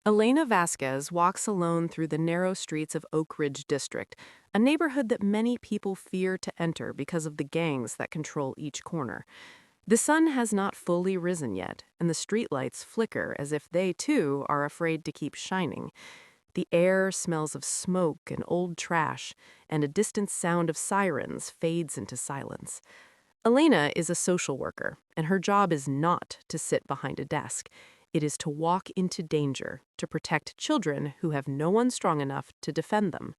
Elena Vasquez walks alone through the narrow streets of Oak Ridge District, a neighborhood that many people fear to enter because of the gangs that control each corner. The sun has not fully risen yet, and the streetlights flicker as if they, too, are afraid to keep shining. The air smells of smoke and old trash, and a distant sound of sirens fades into silence. Elena is a social worker, and her job is not to sit behind a desk. It is to walk into danger, to protect children who have no one strong enough to defend them.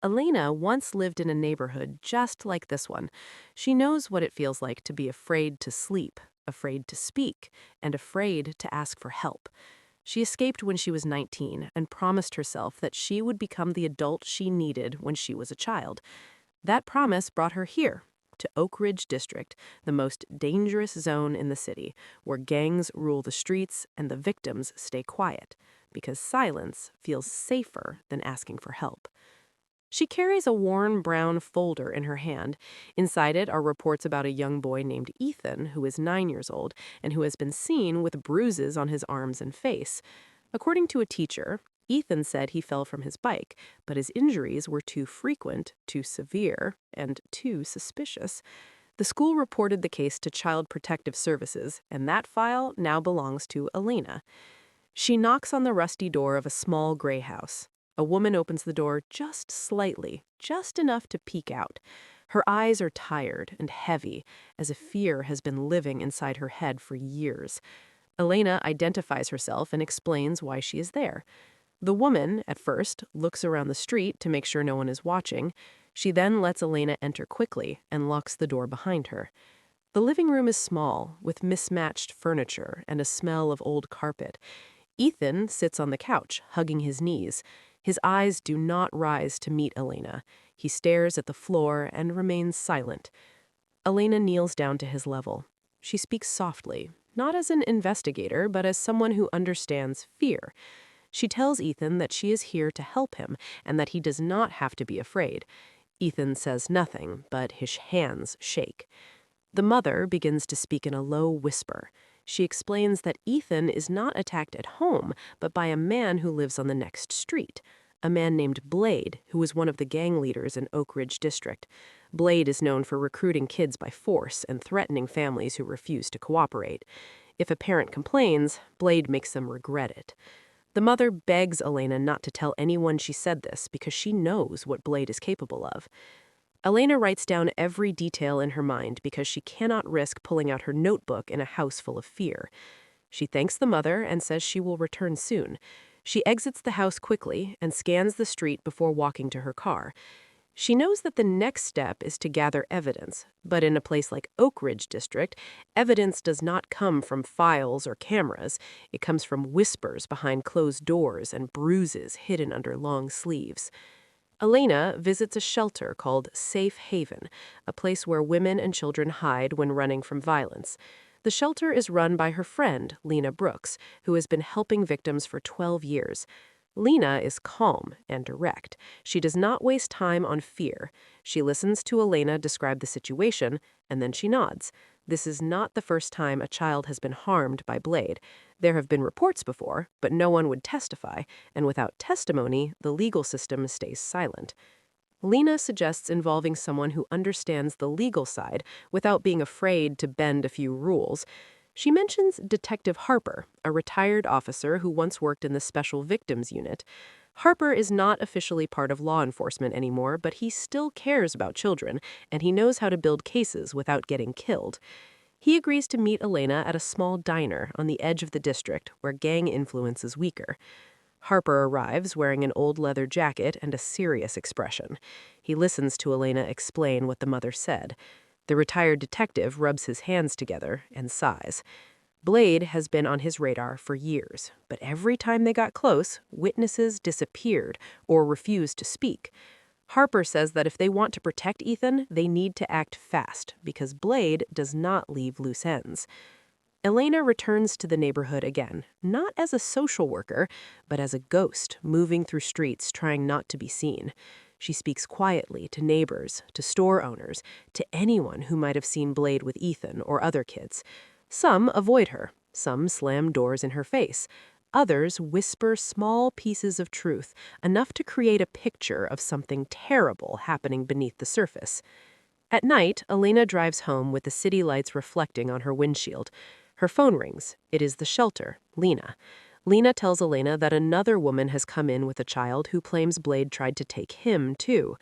Elena once lived in a neighborhood just like this one. She knows what it feels like to be afraid to sleep, afraid to speak, and afraid to ask for help. She escaped when she was 19 and promised herself that she would become the adult she needed when she was a child. That promise brought her here, to Oak Ridge District, the most dangerous zone in the city, where gangs rule the streets and the victims stay quiet, because silence feels safer than asking for help. She carries a worn brown folder in her hand. Inside it are reports about a young boy named Ethan, who is 9 years old and who has been seen with bruises on his arms and face. According to a teacher, Ethan said he fell from his bike, but his injuries were too frequent, too severe, and too suspicious. The school reported the case to Child Protective Services, and that file now belongs to Elena. She knocks on the rusty door of a small gray house. A woman opens the door just slightly, just enough to peek out. Her eyes are tired and heavy, as if fear has been living inside her head for years. Elena identifies herself and explains why she is there. The woman, at first, looks around the street to make sure no one is watching. She then lets Elena enter quickly and locks the door behind her. The living room is small, with mismatched furniture and a smell of old carpet. Ethan sits on the couch, hugging his knees. His eyes do not rise to meet Elena. He stares at the floor and remains silent. Elena kneels down to his level. She speaks softly, not as an investigator, but as someone who understands fear. She tells Ethan that she is here to help him and that he does not have to be afraid. Ethan says nothing, but his hands shake. The mother begins to speak in a low whisper. She explains that Ethan is not attacked at home, but by a man who lives on the next street, a man named Blade, who was one of the gang leaders in Oak Ridge District. Blade is known for recruiting kids by force and threatening families who refuse to cooperate. If a parent complains, Blade makes them regret it. The mother begs Elena not to tell anyone she said this because she knows what Blade is capable of. Elena writes down every detail in her mind because she cannot risk pulling out her notebook in a house full of fear. She thanks the mother and says she will return soon. She exits the house quickly and scans the street before walking to her car. She knows that the next step is to gather evidence, but in a place like Oak Ridge District, evidence does not come from files or cameras. It comes from whispers behind closed doors and bruises hidden under long sleeves. Elena visits a shelter called Safe Haven, a place where women and children hide when running from violence. The shelter is run by her friend, Lena Brooks, who has been helping victims for 12 years. Lena is calm and direct. She does not waste time on fear. She listens to Elena describe the situation, and then she nods. This is not the first time a child has been harmed by Blade. There have been reports before, but no one would testify, and without testimony, the legal system stays silent. Lena suggests involving someone who understands the legal side without being afraid to bend a few rules. She mentions Detective Harper, a retired officer who once worked in the Special Victims Unit. Harper is not officially part of law enforcement anymore, but he still cares about children, and he knows how to build cases without getting killed. He agrees to meet Elena at a small diner on the edge of the district where gang influence is weaker. Harper arrives wearing an old leather jacket and a serious expression. He listens to Elena explain what the mother said. The retired detective rubs his hands together and sighs. Blade has been on his radar for years, but every time they got close, witnesses disappeared or refused to speak. Harper says that if they want to protect Ethan, they need to act fast because Blade does not leave loose ends. Elena returns to the neighborhood again, not as a social worker, but as a ghost moving through streets trying not to be seen. She speaks quietly to neighbors, to store owners, to anyone who might have seen Blade with Ethan or other kids. Some avoid her, some slam doors in her face, Others whisper small pieces of truth, enough to create a picture of something terrible happening beneath the surface. At night, Elena drives home with the city lights reflecting on her windshield. Her phone rings. It is the shelter, Lena. Lena tells Elena that another woman has come in with a child who claims Blade tried to take him, too.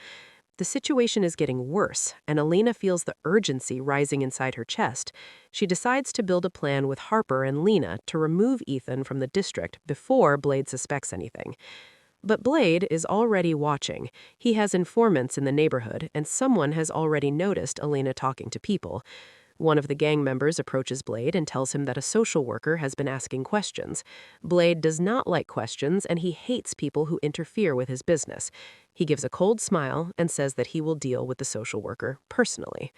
The situation is getting worse, and Elena feels the urgency rising inside her chest. She decides to build a plan with Harper and Lena to remove Ethan from the district before Blade suspects anything. But Blade is already watching. He has informants in the neighborhood, and someone has already noticed Elena talking to people. One of the gang members approaches Blade and tells him that a social worker has been asking questions. Blade does not like questions, and he hates people who interfere with his business. He gives a cold smile and says that he will deal with the social worker personally.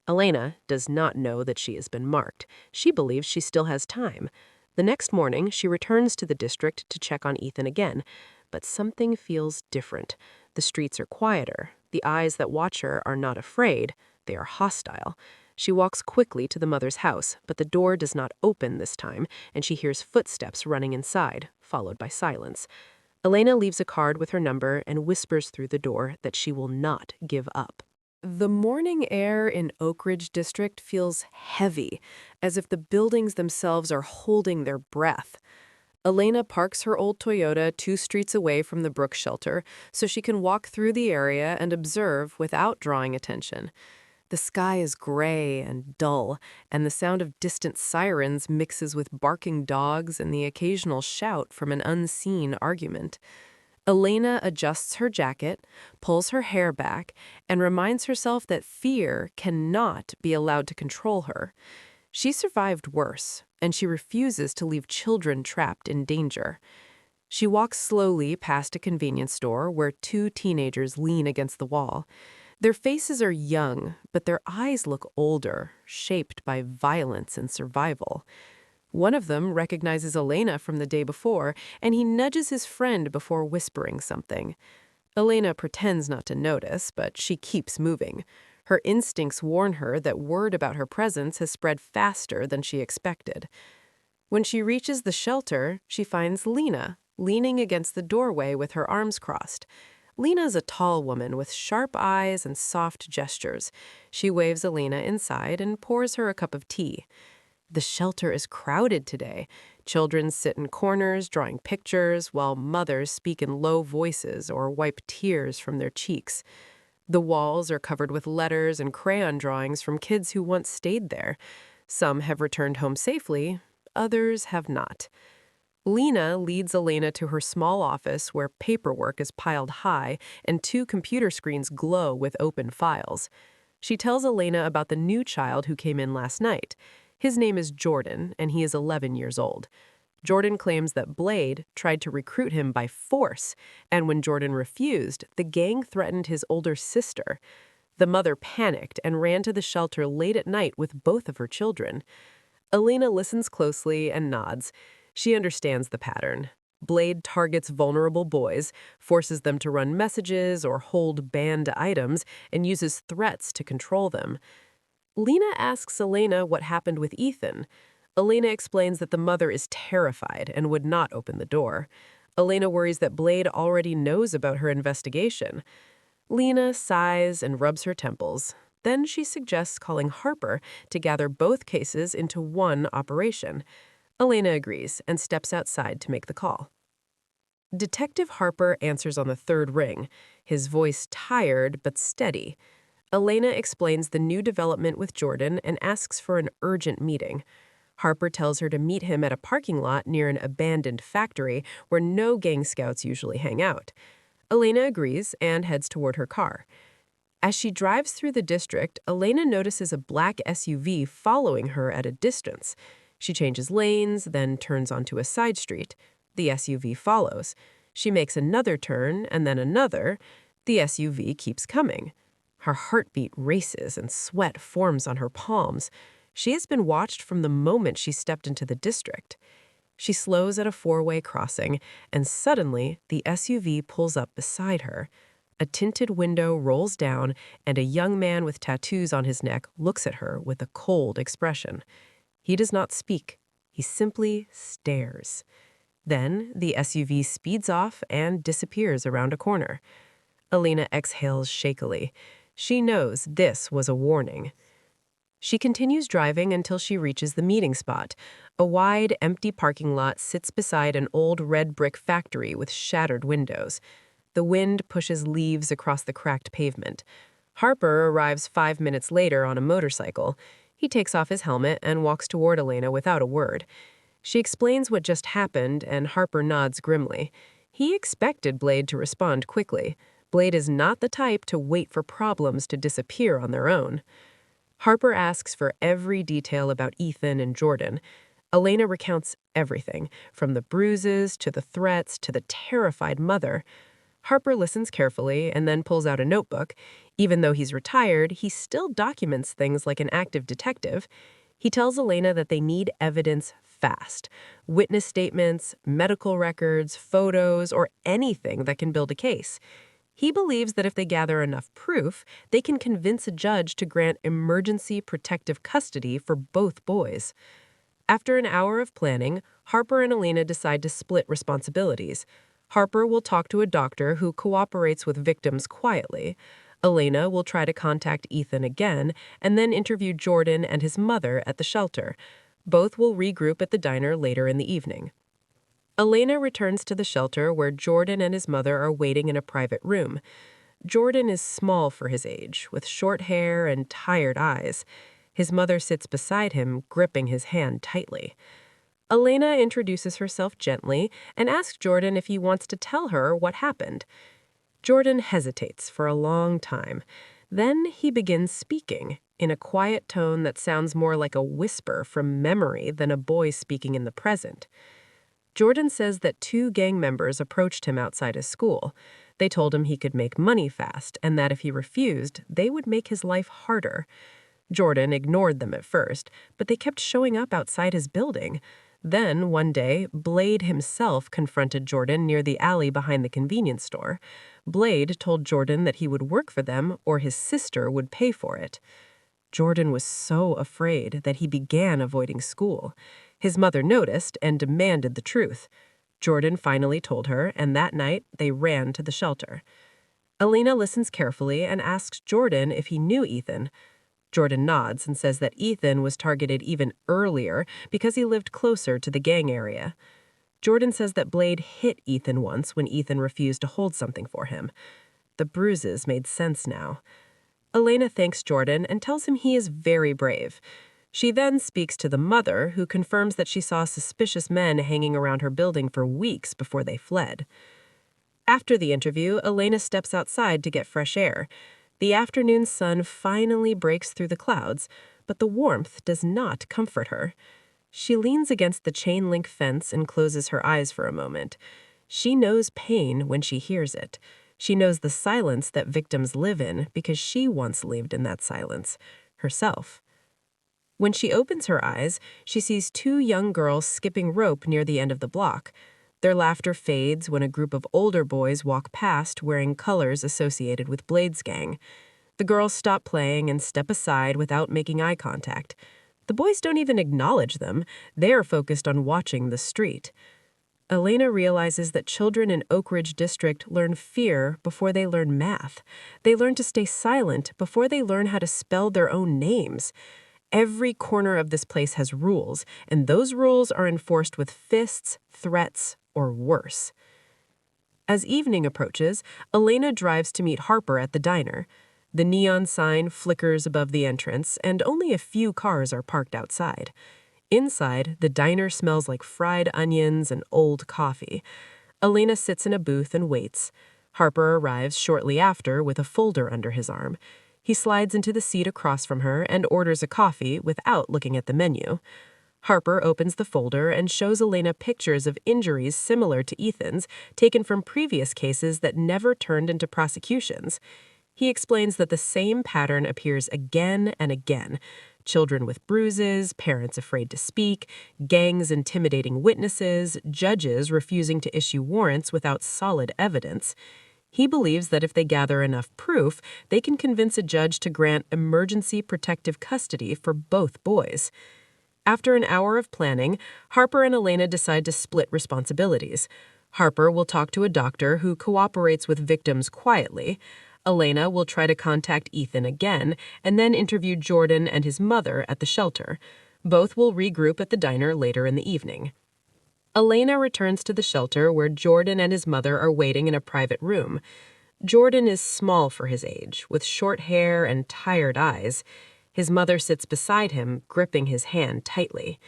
Elena does not know that she has been marked. She believes she still has time. The next morning, she returns to the district to check on Ethan again. But something feels different. The streets are quieter. The eyes that watch her are not afraid. They are hostile. She walks quickly to the mother's house, but the door does not open this time, and she hears footsteps running inside, followed by silence. Elena leaves a card with her number and whispers through the door that she will not give up. The morning air in Oak Ridge District feels heavy, as if the buildings themselves are holding their breath. Elena parks her old Toyota 2 streets away from the Brooks shelter so she can walk through the area and observe without drawing attention. The sky is gray and dull, and the sound of distant sirens mixes with barking dogs and the occasional shout from an unseen argument. Elena adjusts her jacket, pulls her hair back, and reminds herself that fear cannot be allowed to control her. She survived worse, and she refuses to leave children trapped in danger. She walks slowly past a convenience store where 2 teenagers lean against the wall. Their faces are young, but their eyes look older, shaped by violence and survival. One of them recognizes Elena from the day before, and he nudges his friend before whispering something. Elena pretends not to notice, but she keeps moving. Her instincts warn her that word about her presence has spread faster than she expected. When she reaches the shelter, she finds Lena, leaning against the doorway with her arms crossed. Lena is a tall woman with sharp eyes and soft gestures. She waves Elena inside and pours her a cup of tea. The shelter is crowded today. Children sit in corners drawing pictures, while mothers speak in low voices or wipe tears from their cheeks. The walls are covered with letters and crayon drawings from kids who once stayed there. Some have returned home safely, others have not. Lena leads Elena to her small office where paperwork is piled high and 2 computer screens glow with open files. She tells Elena about the new child who came in last night. His name is Jordan, and he is 11 years old. Jordan claims that Blade tried to recruit him by force, and when Jordan refused, the gang threatened his older sister. The mother panicked and ran to the shelter late at night with both of her children. Elena listens closely and nods. She understands the pattern. Blade targets vulnerable boys, forces them to run messages or hold banned items, and uses threats to control them. Lena asks Elena what happened with Ethan. Elena explains that the mother is terrified and would not open the door. Elena worries that Blade already knows about her investigation. Lena sighs and rubs her temples. Then she suggests calling Harper to gather both cases into one operation. Elena agrees and steps outside to make the call. Detective Harper answers on the 3rd ring, his voice tired but steady. Elena explains the new development with Jordan and asks for an urgent meeting. Harper tells her to meet him at a parking lot near an abandoned factory where no gang scouts usually hang out. Elena agrees and heads toward her car. As she drives through the district, Elena notices a black SUV following her at a distance. She changes lanes, then turns onto a side street. The SUV follows. She makes another turn and then another. The SUV keeps coming. Her heartbeat races and sweat forms on her palms. She has been watched from the moment she stepped into the district. She slows at a 4-way crossing, and suddenly the SUV pulls up beside her. A tinted window rolls down, and a young man with tattoos on his neck looks at her with a cold expression. He does not speak. He simply stares. Then the SUV speeds off and disappears around a corner. Elena exhales shakily. She knows this was a warning. She continues driving until she reaches the meeting spot. A wide, empty parking lot sits beside an old red brick factory with shattered windows. The wind pushes leaves across the cracked pavement. Harper arrives 5 minutes later on a motorcycle. He takes off his helmet and walks toward Elena without a word. She explains what just happened, and Harper nods grimly. He expected Blade to respond quickly. Blade is not the type to wait for problems to disappear on their own. Harper asks for every detail about Ethan and Jordan. Elena recounts everything, from the bruises to the threats to the terrified mother. Harper listens carefully and then pulls out a notebook. Even though he's retired, he still documents things like an active detective. He tells Elena that they need evidence fast. Witness statements, medical records, photos, or anything that can build a case. He believes that if they gather enough proof, they can convince a judge to grant emergency protective custody for both boys. After an hour of planning, Harper and Elena decide to split responsibilities. Harper will talk to a doctor who cooperates with victims quietly. Elena will try to contact Ethan again and then interview Jordan and his mother at the shelter. Both will regroup at the diner later in the evening. Elena returns to the shelter where Jordan and his mother are waiting in a private room. Jordan is small for his age, with short hair and tired eyes. His mother sits beside him, gripping his hand tightly. Elena introduces herself gently and asks Jordan if he wants to tell her what happened. Jordan hesitates for a long time. Then he begins speaking, in a quiet tone that sounds more like a whisper from memory than a boy speaking in the present. Jordan says that 2 gang members approached him outside his school. They told him he could make money fast and that if he refused, they would make his life harder. Jordan ignored them at first, but they kept showing up outside his building. Then, one day, Blade himself confronted Jordan near the alley behind the convenience store. Blade told Jordan that he would work for them or his sister would pay for it. Jordan was so afraid that he began avoiding school. His mother noticed and demanded the truth. Jordan finally told her, and that night they ran to the shelter. Elena listens carefully and asks Jordan if he knew Ethan. Jordan nods and says that Ethan was targeted even earlier because he lived closer to the gang area. Jordan says that Blade hit Ethan once when Ethan refused to hold something for him. The bruises made sense now. Elena thanks Jordan and tells him he is very brave. She then speaks to the mother, who confirms that she saw suspicious men hanging around her building for weeks before they fled. After the interview, Elena steps outside to get fresh air. The afternoon sun finally breaks through the clouds, but the warmth does not comfort her. She leans against the chain-link fence and closes her eyes for a moment. She knows pain when she hears it. She knows the silence that victims live in because she once lived in that silence, herself. When she opens her eyes, she sees 2 young girls skipping rope near the end of the block. Their laughter fades when a group of older boys walk past wearing colors associated with Blade's gang. The girls stop playing and step aside without making eye contact. The boys don't even acknowledge them. They're focused on watching the street. Elena realizes that children in Oak Ridge District learn fear before they learn math. They learn to stay silent before they learn how to spell their own names. Every corner of this place has rules, and those rules are enforced with fists, threats, or worse. As evening approaches, Elena drives to meet Harper at the diner. The neon sign flickers above the entrance, and only a few cars are parked outside. Inside, the diner smells like fried onions and old coffee. Elena sits in a booth and waits. Harper arrives shortly after with a folder under his arm. He slides into the seat across from her and orders a coffee without looking at the menu. Harper opens the folder and shows Elena pictures of injuries similar to Ethan's, taken from previous cases that never turned into prosecutions. He explains that the same pattern appears again and again. Children with bruises, parents afraid to speak, gangs intimidating witnesses, judges refusing to issue warrants without solid evidence. He believes that if they gather enough proof, they can convince a judge to grant emergency protective custody for both boys. After an hour of planning, Harper and Elena decide to split responsibilities. Harper will talk to a doctor who cooperates with victims quietly. Elena will try to contact Ethan again and then interview Jordan and his mother at the shelter. Both will regroup at the diner later in the evening. Elena returns to the shelter where Jordan and his mother are waiting in a private room. Jordan is small for his age, with short hair and tired eyes. His mother sits beside him, gripping his hand tightly.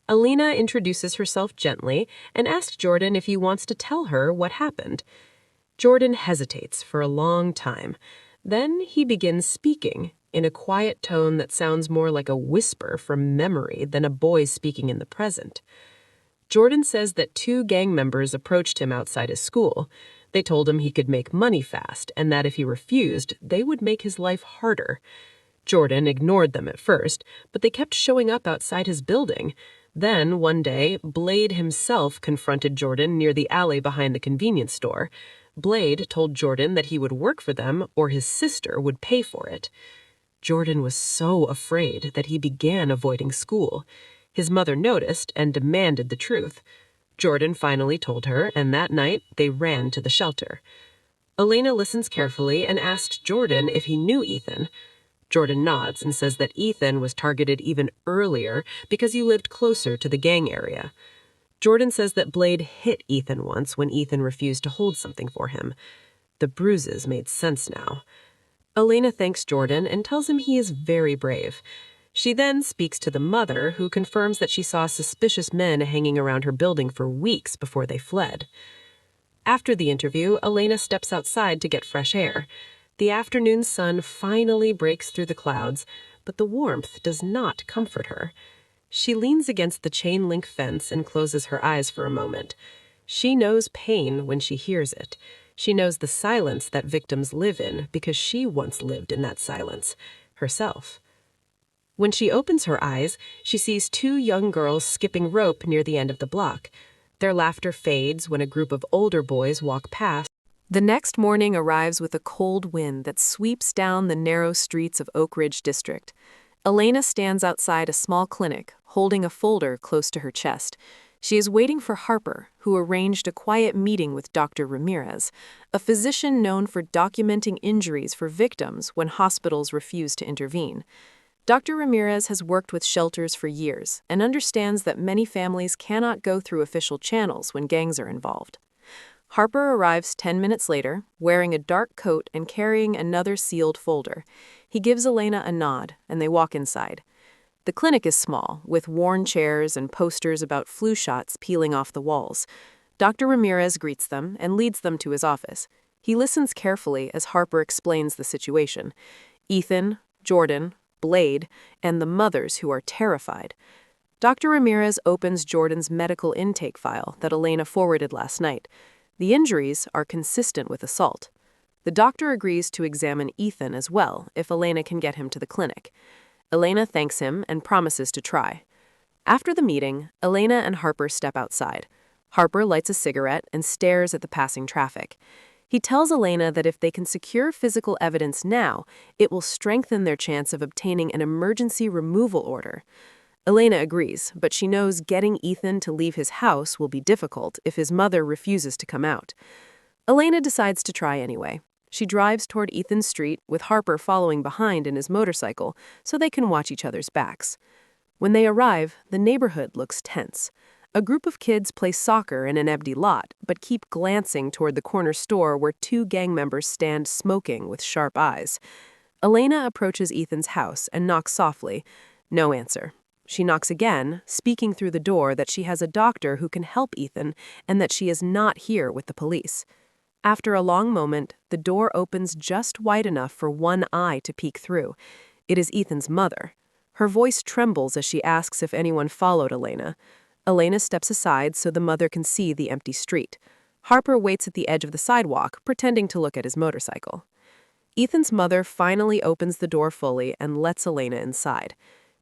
Elena introduces herself gently and asks Jordan if he wants to tell her what happened. Jordan hesitates for a long time. Then he begins speaking, in a quiet tone that sounds more like a whisper from memory than a boy speaking in the present. Jordan says that 2 gang members approached him outside his school. They told him he could make money fast and that if he refused, they would make his life harder. Jordan ignored them at first, but they kept showing up outside his building. Then, one day, Blade himself confronted Jordan near the alley behind the convenience store. Blade told Jordan that he would work for them or his sister would pay for it. Jordan was so afraid that he began avoiding school. His mother noticed and demanded the truth. Jordan finally told her, and that night they ran to the shelter. Elena listens carefully and asks Jordan if he knew Ethan. Jordan nods and says that Ethan was targeted even earlier because he lived closer to the gang area. Jordan says that Blade hit Ethan once when Ethan refused to hold something for him. The bruises made sense now. Elena thanks Jordan and tells him he is very brave. She then speaks to the mother, who confirms that she saw suspicious men hanging around her building for weeks before they fled. After the interview, Elena steps outside to get fresh air. The afternoon sun finally breaks through the clouds, but the warmth does not comfort her. She leans against the chain-link fence and closes her eyes for a moment. She knows pain when she hears it. She knows the silence that victims live in because she once lived in that silence, herself. When she opens her eyes, she sees 2 young girls skipping rope near the end of the block. Their laughter fades when a group of older boys walk past. The next morning arrives with a cold wind that sweeps down the narrow streets of Oak Ridge District. Elena stands outside a small clinic, holding a folder close to her chest. She is waiting for Harper, who arranged a quiet meeting with Dr. Ramirez, a physician known for documenting injuries for victims when hospitals refuse to intervene. Dr. Ramirez has worked with shelters for years and understands that many families cannot go through official channels when gangs are involved. Harper arrives 10 minutes later, wearing a dark coat and carrying another sealed folder. He gives Elena a nod, and they walk inside. The clinic is small, with worn chairs and posters about flu shots peeling off the walls. Dr. Ramirez greets them and leads them to his office. He listens carefully as Harper explains the situation. Ethan, Jordan, Blade, and the mothers who are terrified. Dr. Ramirez opens Jordan's medical intake file that Elena forwarded last night. The injuries are consistent with assault. The doctor agrees to examine Ethan as well if Elena can get him to the clinic. Elena thanks him and promises to try. After the meeting, Elena and Harper step outside. Harper lights a cigarette and stares at the passing traffic. He tells Elena that if they can secure physical evidence now, it will strengthen their chance of obtaining an emergency removal order. Elena agrees, but she knows getting Ethan to leave his house will be difficult if his mother refuses to come out. Elena decides to try anyway. She drives toward Ethan's street, with Harper following behind in his motorcycle so they can watch each other's backs. When they arrive, the neighborhood looks tense. A group of kids play soccer in an empty lot, but keep glancing toward the corner store where 2 gang members stand smoking with sharp eyes. Elena approaches Ethan's house and knocks softly. No answer. She knocks again, speaking through the door that she has a doctor who can help Ethan and that she is not here with the police. After a long moment, the door opens just wide enough for one eye to peek through. It is Ethan's mother. Her voice trembles as she asks if anyone followed Elena. Elena steps aside so the mother can see the empty street. Harper waits at the edge of the sidewalk, pretending to look at his motorcycle. Ethan's mother finally opens the door fully and lets Elena inside.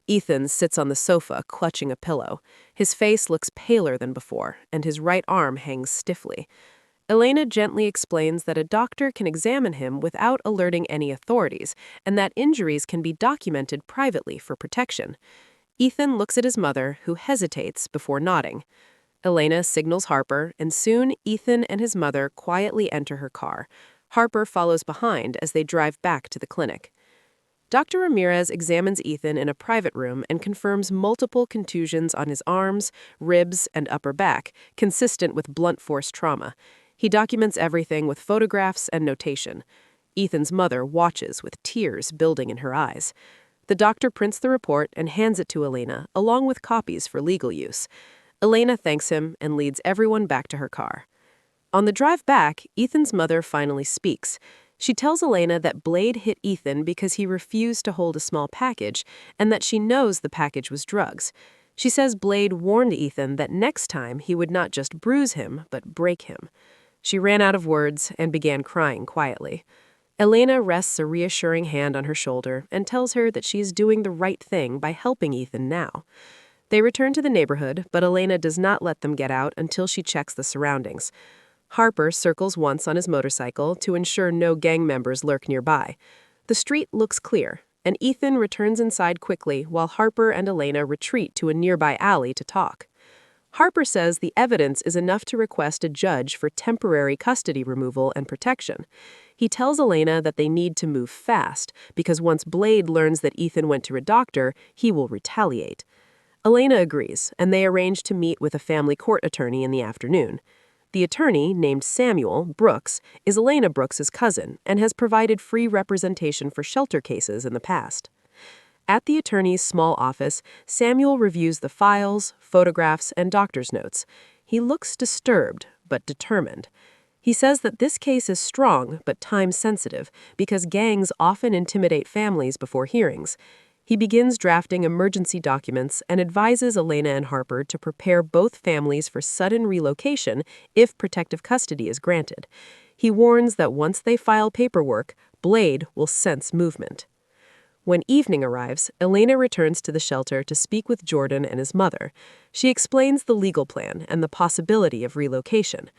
Ethan sits on the sofa, clutching a pillow. His face looks paler than before, and his right arm hangs stiffly. Elena gently explains that a doctor can examine him without alerting any authorities, and that injuries can be documented privately for protection. Ethan looks at his mother, who hesitates before nodding. Elena signals Harper, and soon Ethan and his mother quietly enter her car. Harper follows behind as they drive back to the clinic. Dr. Ramirez examines Ethan in a private room and confirms multiple contusions on his arms, ribs, and upper back, consistent with blunt force trauma. He documents everything with photographs and notation. Ethan's mother watches with tears building in her eyes. The doctor prints the report and hands it to Elena, along with copies for legal use. Elena thanks him and leads everyone back to her car. On the drive back, Ethan's mother finally speaks. She tells Elena that Blade hit Ethan because he refused to hold a small package and that she knows the package was drugs. She says Blade warned Ethan that next time he would not just bruise him, but break him. She ran out of words and began crying quietly. Elena rests a reassuring hand on her shoulder and tells her that she is doing the right thing by helping Ethan now. They return to the neighborhood, but Elena does not let them get out until she checks the surroundings. Harper circles once on his motorcycle to ensure no gang members lurk nearby. The street looks clear, and Ethan returns inside quickly while Harper and Elena retreat to a nearby alley to talk. Harper says the evidence is enough to request a judge for temporary custody removal and protection. He tells Elena that they need to move fast because once Blade learns that Ethan went to a doctor, he will retaliate. Elena agrees, and they arrange to meet with a family court attorney in the afternoon. The attorney, named Samuel Brooks, is Elena Brooks's cousin and has provided free representation for shelter cases in the past. At the attorney's small office, Samuel reviews the files, photographs, and doctor's notes. He looks disturbed, but determined. He says that this case is strong, but time-sensitive, because gangs often intimidate families before hearings. He begins drafting emergency documents and advises Elena and Harper to prepare both families for sudden relocation if protective custody is granted. He warns that once they file paperwork, Blade will sense movement. When evening arrives, Elena returns to the shelter to speak with Jordan and his mother. She explains the legal plan and the possibility of relocation.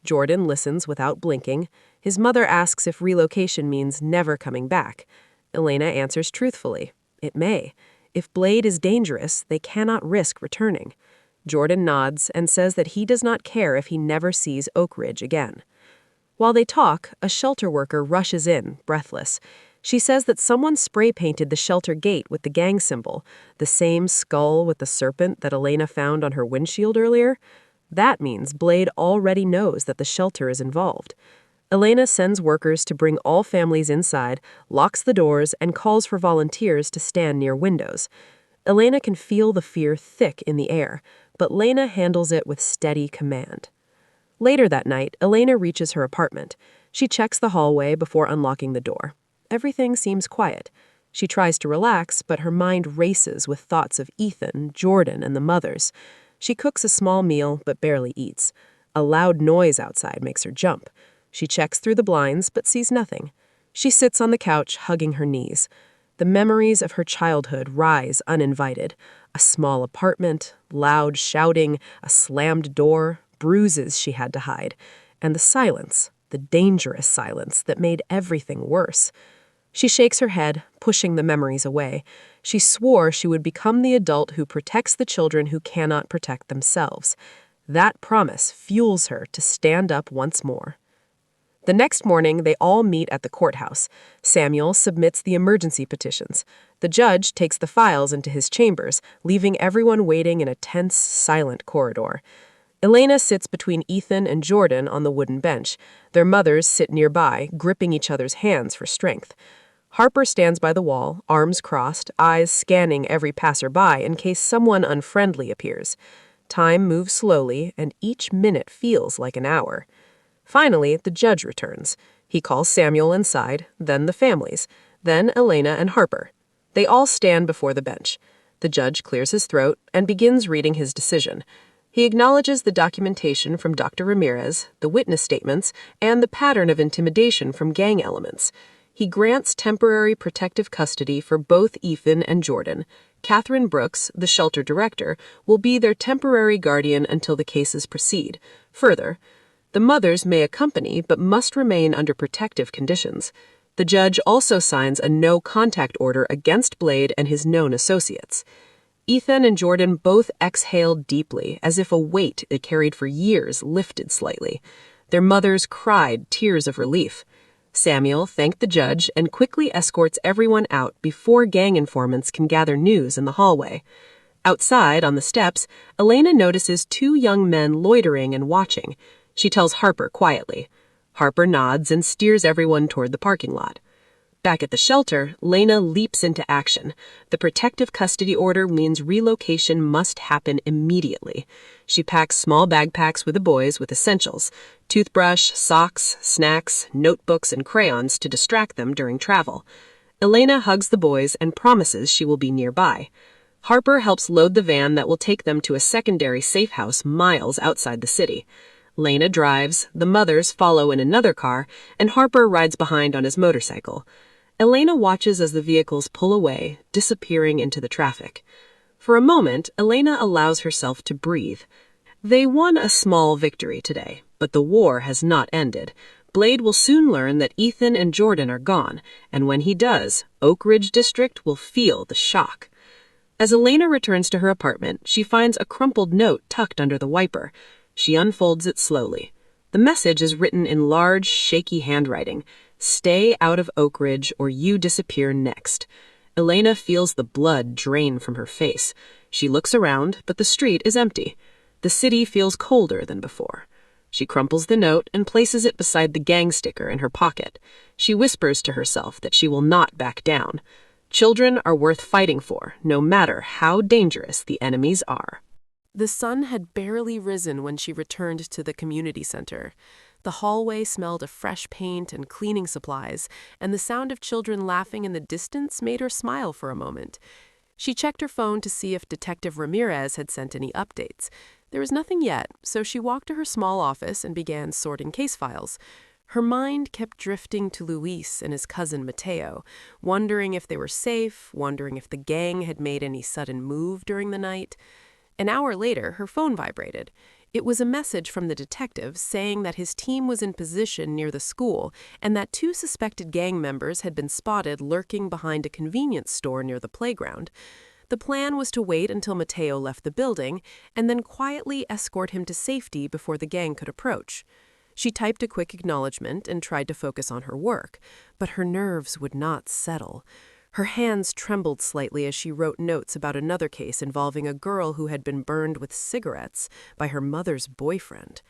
Jordan listens without blinking. His mother asks if relocation means never coming back. Elena answers truthfully. It may. If Blade is dangerous, they cannot risk returning. Jordan nods and says that he does not care if he never sees Oak Ridge again. While they talk, a shelter worker rushes in, breathless. She says that someone spray-painted the shelter gate with the gang symbol, the same skull with the serpent that Elena found on her windshield earlier. That means Blade already knows that the shelter is involved. Elena sends workers to bring all families inside, locks the doors, and calls for volunteers to stand near windows. Elena can feel the fear thick in the air, but Lena handles it with steady command. Later that night, Elena reaches her apartment. She checks the hallway before unlocking the door. Everything seems quiet. She tries to relax, but her mind races with thoughts of Ethan, Jordan, and the mothers. She cooks a small meal, but barely eats. A loud noise outside makes her jump. She checks through the blinds, but sees nothing. She sits on the couch, hugging her knees. The memories of her childhood rise uninvited. A small apartment, loud shouting, a slammed door, bruises she had to hide, and the silence, the dangerous silence that made everything worse. She shakes her head, pushing the memories away. She swore she would become the adult who protects the children who cannot protect themselves. That promise fuels her to stand up once more. The next morning, they all meet at the courthouse. Samuel submits the emergency petitions. The judge takes the files into his chambers, leaving everyone waiting in a tense, silent corridor. Elena sits between Ethan and Jordan on the wooden bench. Their mothers sit nearby, gripping each other's hands for strength. Harper stands by the wall, arms crossed, eyes scanning every passerby in case someone unfriendly appears. Time moves slowly, and each minute feels like an hour. Finally, the judge returns. He calls Samuel inside, then the families, then Elena and Harper. They all stand before the bench. The judge clears his throat and begins reading his decision. He acknowledges the documentation from Dr. Ramirez, the witness statements, and the pattern of intimidation from gang elements. He grants temporary protective custody for both Ethan and Jordan. Catherine Brooks, the shelter director, will be their temporary guardian until the cases proceed. Further, the mothers may accompany but must remain under protective conditions. The judge also signs a no-contact order against Blade and his known associates. Ethan and Jordan both exhaled deeply, as if a weight they carried for years lifted slightly. Their mothers cried tears of relief. Samuel thanked the judge and quickly escorts everyone out before gang informants can gather news in the hallway. Outside, on the steps, Elena notices two young men loitering and watching. She tells Harper quietly. Harper nods and steers everyone toward the parking lot. Back at the shelter, Lena leaps into action. The protective custody order means relocation must happen immediately. She packs small backpacks with the boys with essentials: toothbrush, socks, snacks, notebooks, and crayons to distract them during travel. Elena hugs the boys and promises she will be nearby. Harper helps load the van that will take them to a secondary safe house miles outside the city. Lena drives, the mothers follow in another car, and Harper rides behind on his motorcycle. Elena watches as the vehicles pull away, disappearing into the traffic. For a moment, Elena allows herself to breathe. They won a small victory today, but the war has not ended. Blade will soon learn that Ethan and Jordan are gone, and when he does, Oak Ridge District will feel the shock. As Elena returns to her apartment, she finds a crumpled note tucked under the wiper. She unfolds it slowly. The message is written in large, shaky handwriting. Stay out of Oak Ridge or you disappear next. Elena feels the blood drain from her face. She looks around, but the street is empty. The city feels colder than before. She crumples the note and places it beside the gang sticker in her pocket. She whispers to herself that she will not back down. Children are worth fighting for, no matter how dangerous the enemies are. The sun had barely risen when she returned to the community center. The hallway smelled of fresh paint and cleaning supplies, and the sound of children laughing in the distance made her smile for a moment. She checked her phone to see if Detective Ramirez had sent any updates. There was nothing yet, so she walked to her small office and began sorting case files. Her mind kept drifting to Luis and his cousin Mateo, wondering if they were safe, wondering if the gang had made any sudden move during the night. An hour later, her phone vibrated. It was a message from the detective saying that his team was in position near the school and that two suspected gang members had been spotted lurking behind a convenience store near the playground. The plan was to wait until Mateo left the building and then quietly escort him to safety before the gang could approach. She typed a quick acknowledgement and tried to focus on her work, but her nerves would not settle. Her hands trembled slightly as she wrote notes about another case involving a girl who had been burned with cigarettes by her mother's boyfriend.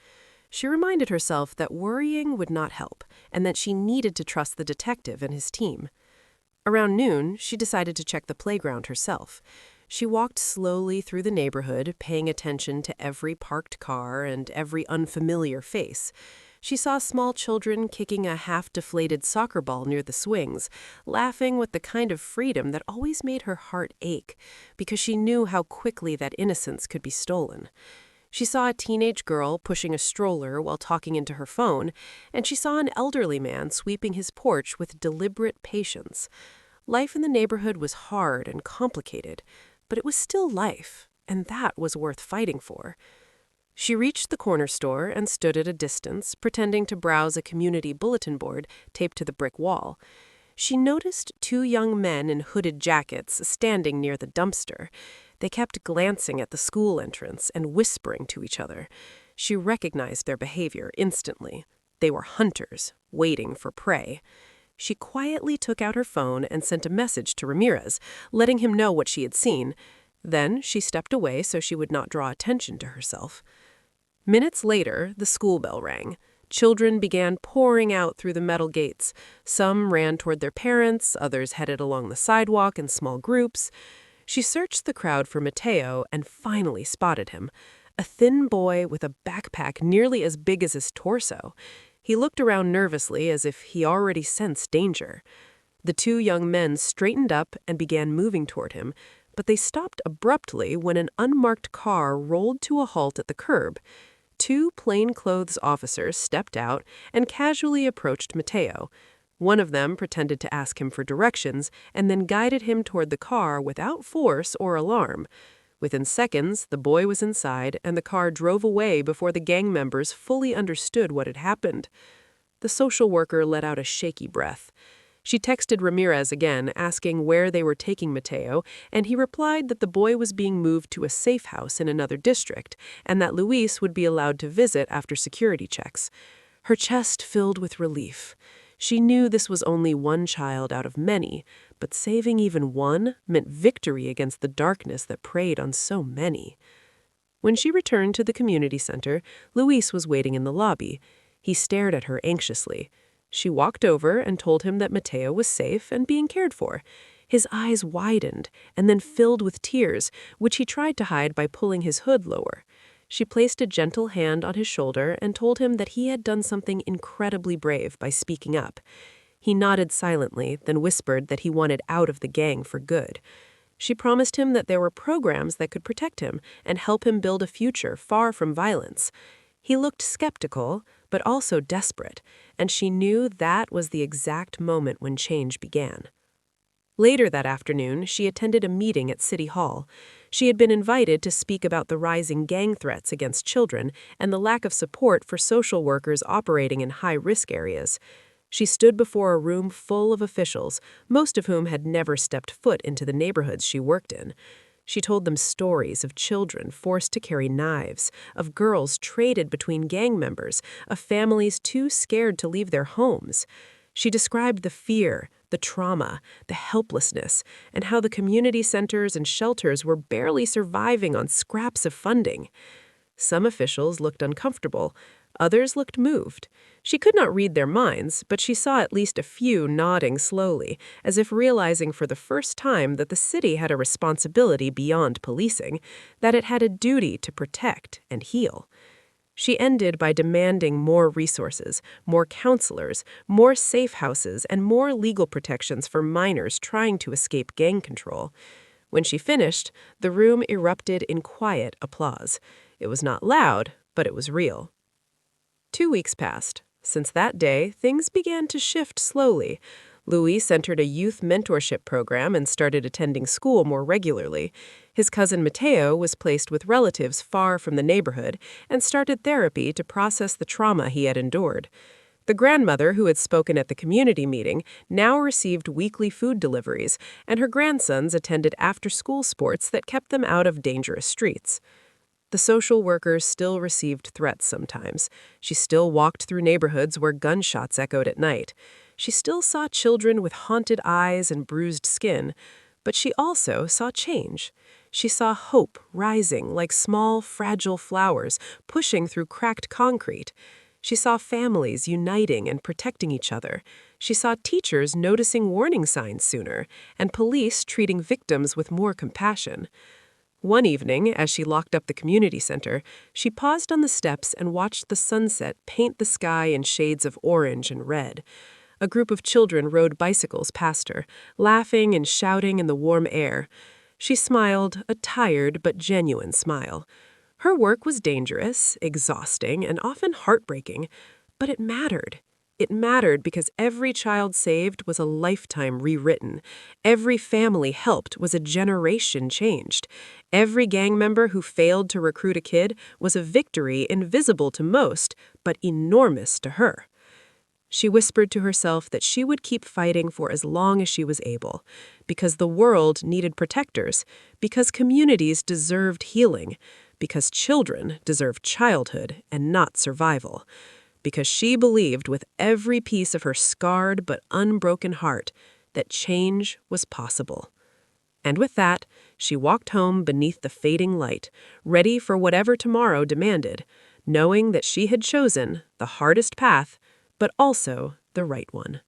She reminded herself that worrying would not help and that she needed to trust the detective and his team. Around noon, she decided to check the playground herself. She walked slowly through the neighborhood, paying attention to every parked car and every unfamiliar face. She saw small children kicking a half-deflated soccer ball near the swings, laughing with the kind of freedom that always made her heart ache, because she knew how quickly that innocence could be stolen. She saw a teenage girl pushing a stroller while talking into her phone, and she saw an elderly man sweeping his porch with deliberate patience. Life in the neighborhood was hard and complicated, but it was still life, and that was worth fighting for. She reached the corner store and stood at a distance, pretending to browse a community bulletin board taped to the brick wall. She noticed two young men in hooded jackets standing near the dumpster. They kept glancing at the school entrance and whispering to each other. She recognized their behavior instantly. They were hunters, waiting for prey. She quietly took out her phone and sent a message to Ramirez, letting him know what she had seen. Then she stepped away so she would not draw attention to herself. Minutes later, the school bell rang. Children began pouring out through the metal gates. Some ran toward their parents, others headed along the sidewalk in small groups. She searched the crowd for Mateo and finally spotted him, a thin boy with a backpack nearly as big as his torso. He looked around nervously as if he already sensed danger. The two young men straightened up and began moving toward him, but they stopped abruptly when an unmarked car rolled to a halt at the curb. Two plainclothes officers stepped out and casually approached Mateo. One of them pretended to ask him for directions and then guided him toward the car without force or alarm. Within seconds, the boy was inside and the car drove away before the gang members fully understood what had happened. The social worker let out a shaky breath. She texted Ramirez again, asking where they were taking Mateo, and he replied that the boy was being moved to a safe house in another district, and that Luis would be allowed to visit after security checks. Her chest filled with relief. She knew this was only one child out of many, but saving even one meant victory against the darkness that preyed on so many. When she returned to the community center, Luis was waiting in the lobby. He stared at her anxiously. She walked over and told him that Mateo was safe and being cared for. His eyes widened and then filled with tears, which he tried to hide by pulling his hood lower. She placed a gentle hand on his shoulder and told him that he had done something incredibly brave by speaking up. He nodded silently, then whispered that he wanted out of the gang for good. She promised him that there were programs that could protect him and help him build a future far from violence. He looked skeptical, but also desperate, and she knew that was the exact moment when change began. Later that afternoon, she attended a meeting at City Hall. She had been invited to speak about the rising gang threats against children and the lack of support for social workers operating in high-risk areas. She stood before a room full of officials, most of whom had never stepped foot into the neighborhoods she worked in. She told them stories of children forced to carry knives, of girls traded between gang members, of families too scared to leave their homes. She described the fear, the trauma, the helplessness, and how the community centers and shelters were barely surviving on scraps of funding. Some officials looked uncomfortable. Others looked moved. She could not read their minds, but she saw at least a few nodding slowly, as if realizing for the first time that the city had a responsibility beyond policing, that it had a duty to protect and heal. She ended by demanding more resources, more counselors, more safe houses, and more legal protections for minors trying to escape gang control. When she finished, the room erupted in quiet applause. It was not loud, but it was real. 2 weeks passed. Since that day, things began to shift slowly. Luis entered a youth mentorship program and started attending school more regularly. His cousin Mateo was placed with relatives far from the neighborhood and started therapy to process the trauma he had endured. The grandmother who had spoken at the community meeting now received weekly food deliveries, and her grandsons attended after-school sports that kept them out of dangerous streets. The social worker still received threats sometimes. She still walked through neighborhoods where gunshots echoed at night. She still saw children with haunted eyes and bruised skin, but she also saw change. She saw hope rising like small, fragile flowers pushing through cracked concrete. She saw families uniting and protecting each other. She saw teachers noticing warning signs sooner, and police treating victims with more compassion. One evening, as she locked up the community center, she paused on the steps and watched the sunset paint the sky in shades of orange and red. A group of children rode bicycles past her, laughing and shouting in the warm air. She smiled, a tired but genuine smile. Her work was dangerous, exhausting, and often heartbreaking, but it mattered. It mattered because every child saved was a lifetime rewritten. Every family helped was a generation changed. Every gang member who failed to recruit a kid was a victory invisible to most, but enormous to her. She whispered to herself that she would keep fighting for as long as she was able, because the world needed protectors, because communities deserved healing, because children deserved childhood and not survival, because she believed with every piece of her scarred but unbroken heart that change was possible. And with that, she walked home beneath the fading light, ready for whatever tomorrow demanded, knowing that she had chosen the hardest path, but also the right one.